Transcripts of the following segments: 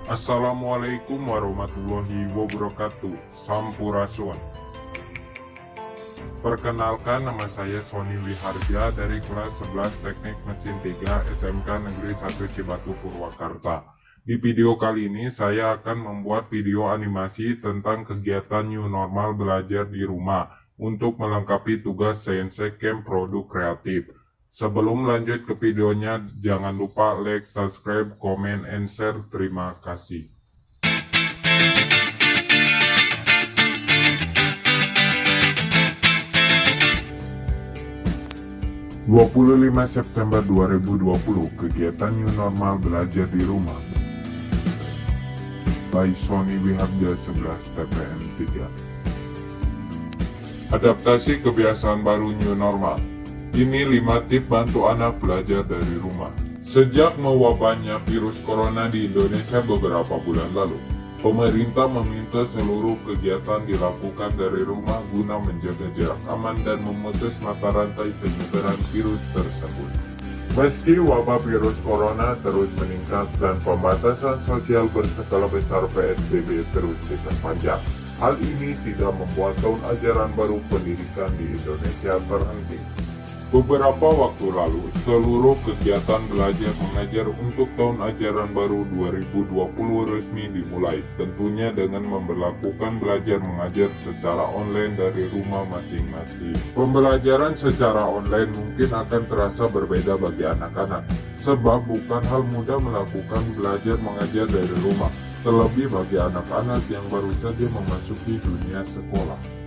Assalamualaikum warahmatullahi wabarakatuh. Sampurasun. Perkenalkan, nama saya Sony Wiharja dari kelas 11 Teknik Mesin 3 SMK Negeri 1 Cibatu Purwakarta. Di video kali ini saya akan membuat video animasi tentang kegiatan new normal belajar di rumah untuk melengkapi tugas CNC Camp Produk Kreatif. Sebelum lanjut ke videonya, jangan lupa like, subscribe, comment, and share. Terima kasih. 25 September 2020, kegiatan new normal belajar di rumah by Sony Wiharja 11 TPM 3. Adaptasi kebiasaan baru new normal. Ini 5 tips bantu anak belajar dari rumah. Sejak mewabahnya virus corona di Indonesia beberapa bulan lalu, pemerintah meminta seluruh kegiatan dilakukan dari rumah guna menjaga jarak aman dan memutus mata rantai penyebaran virus tersebut. Meski wabah virus corona terus meningkat dan pembatasan sosial berskala besar PSBB terus diperpanjang, hal ini tidak membuat tahun ajaran baru pendidikan di Indonesia terhenti. Beberapa waktu lalu, seluruh kegiatan belajar mengajar untuk tahun ajaran baru 2020 resmi dimulai, tentunya dengan memberlakukan belajar mengajar secara online dari rumah masing-masing. Pembelajaran secara online mungkin akan terasa berbeda bagi anak-anak, sebab bukan hal mudah melakukan belajar mengajar dari rumah, terlebih bagi anak-anak yang baru saja memasuki dunia sekolah.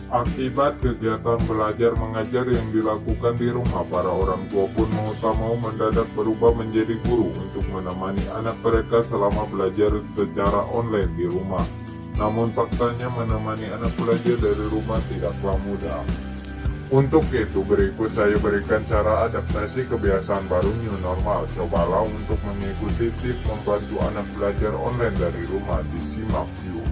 Akibat kegiatan belajar mengajar yang dilakukan di rumah, para orang tua pun mau tak mau mendadak berubah menjadi guru untuk menemani anak mereka selama belajar secara online di rumah. Namun faktanya menemani anak belajar dari rumah tidaklah mudah. Untuk itu berikut saya berikan cara adaptasi kebiasaan baru new normal. Cobalah untuk mengikuti tips membantu anak belajar online dari rumah. Disimak yuk.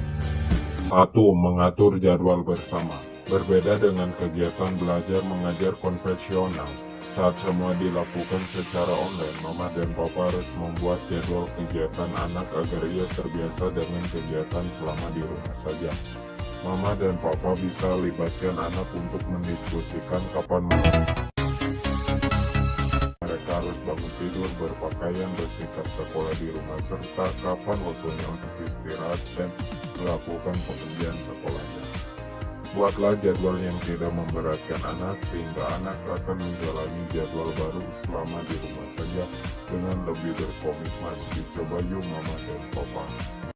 1. Mengatur jadwal bersama. Berbeda dengan kegiatan belajar mengajar konvensional, saat semua dilakukan secara online, mama dan papa harus membuat jadwal kegiatan anak agar ia terbiasa dengan kegiatan selama di rumah saja. Mama dan papa bisa libatkan anak untuk mendiskusikan kapan mereka harus bangun tidur, berpakaian, bersikap sekolah di rumah, serta kapan waktunya untuk istirahat dan melakukan pekerjaan sekolahnya. Buatlah jadwal yang tidak memberatkan anak, sehingga anak akan menjalani jadwal baru selama di rumah saja dengan lebih berkomitmen. Dicoba yuk mama dan papa.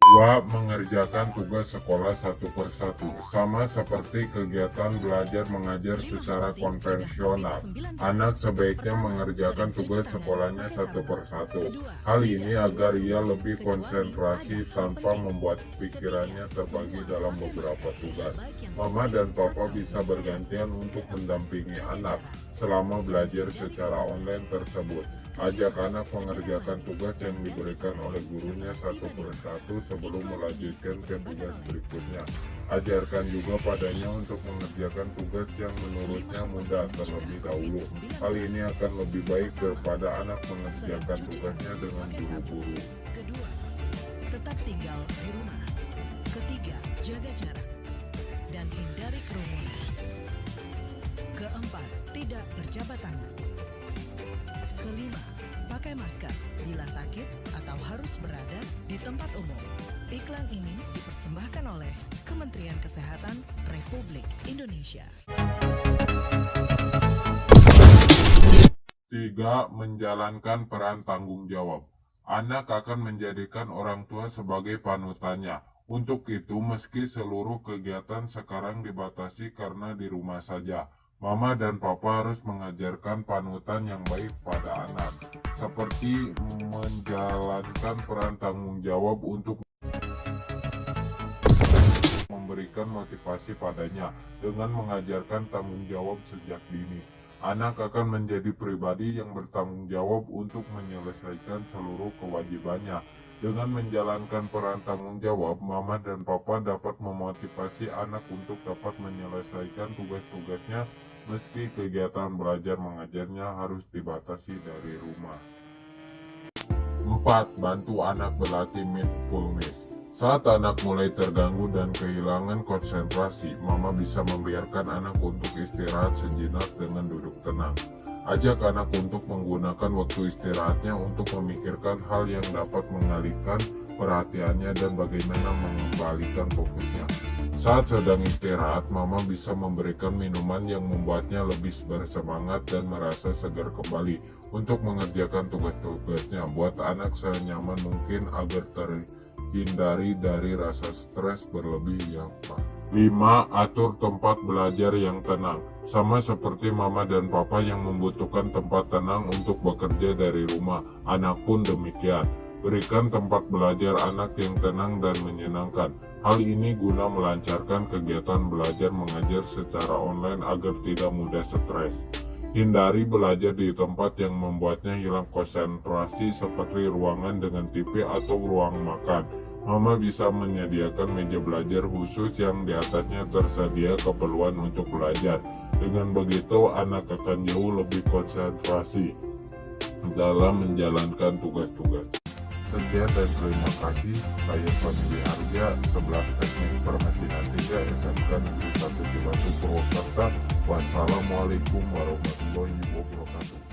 2. Mengerjakan tugas sekolah satu persatu. Sama seperti kegiatan belajar mengajar secara konvensional, anak sebaiknya mengerjakan tugas sekolahnya satu persatu. Hal ini agar ia lebih konsentrasi tanpa membuat pikirannya terbagi dalam beberapa tugas. Mama dan papa bisa bergantian untuk mendampingi anak selama belajar secara online tersebut. Ajak anak mengerjakan tugas yang diberikan oleh gurunya satu persatu sebelum melanjutkan ke tugas berikutnya. Ajarkan juga padanya untuk mengerjakan tugas yang menurutnya mudah terlebih dahulu. Hal ini akan lebih baik daripada anak mengerjakan tugasnya dengan buru-buru. Kedua, tetap tinggal di rumah. Ketiga, jaga jarak dan hindari kerumunan. Keempat, tidak berjabat tangan. Kelima, pakai masker bila sakit atau harus berada di tempat umum. Iklan ini dipersembahkan oleh Kementerian Kesehatan Republik Indonesia. 3. Menjalankan peran tanggung jawab. Anak akan menjadikan orang tua sebagai panutannya. Untuk itu, meski seluruh kegiatan sekarang dibatasi karena di rumah saja, mama dan papa harus mengajarkan panutan yang baik pada anak, seperti menjalankan peran tanggung jawab untuk memberikan motivasi padanya dengan mengajarkan tanggung jawab sejak dini. Anak akan menjadi pribadi yang bertanggung jawab untuk menyelesaikan seluruh kewajibannya. Dengan menjalankan peran tanggung jawab, mama dan papa dapat memotivasi anak untuk dapat menyelesaikan tugas-tugasnya meski kegiatan belajar mengajarnya harus dibatasi dari rumah. 4. Bantu anak berlatih mindfulness. Saat anak mulai terganggu dan kehilangan konsentrasi, mama bisa membiarkan anak untuk istirahat sejenak dengan duduk tenang. Ajak anak untuk menggunakan waktu istirahatnya untuk memikirkan hal yang dapat mengalihkan perhatiannya dan bagaimana mengembalikan fokusnya. Saat sedang istirahat, mama bisa memberikan minuman yang membuatnya lebih bersemangat dan merasa segar kembali untuk mengerjakan tugas-tugasnya. Buat anak senyaman mungkin agar terhindari dari rasa stres berlebih yang 5. Atur tempat belajar yang tenang. Sama seperti mama dan papa yang membutuhkan tempat tenang untuk bekerja dari rumah, anak pun demikian. Berikan tempat belajar anak yang tenang dan menyenangkan. Hal ini guna melancarkan kegiatan belajar mengajar secara online agar tidak mudah stres. Hindari belajar di tempat yang membuatnya hilang konsentrasi seperti ruangan dengan TV atau ruang makan. Mama bisa menyediakan meja belajar khusus yang di atasnya tersedia keperluan untuk belajar. Dengan begitu, anak akan jauh lebih konsentrasi dalam menjalankan tugas-tugas. Sekian dan terima kasih. Saya Fadli Harja, 11 Teknik Permesinan 3 SMK Negeri 1 Cibatu Purwakarta. Wassalamualaikum warahmatullahi wabarakatuh.